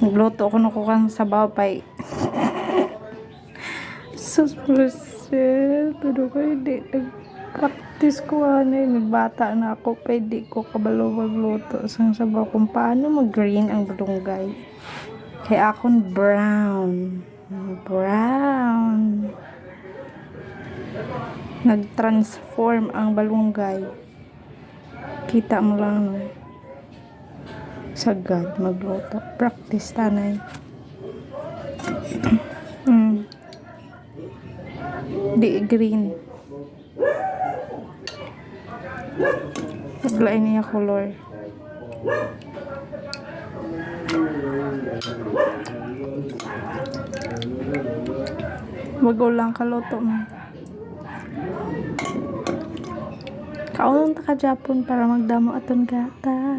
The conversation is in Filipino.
Nagluto ako ng kukang sabaw pay. Suspect. Pero ko hindi. Nag-practice ko may bata na ako. Pwede ko kabalo magluto. Sang sabaw kung paano mag-green ang balunggay. Kaya akong brown. Brown. Nag-transform ang balunggay. Kita mo lang, no? Sagad magluto. Practice tanay. Di green. Paglain niya color. Wag lang kaluto mo. Kaunong ta ka Japon para magdamo aton gata.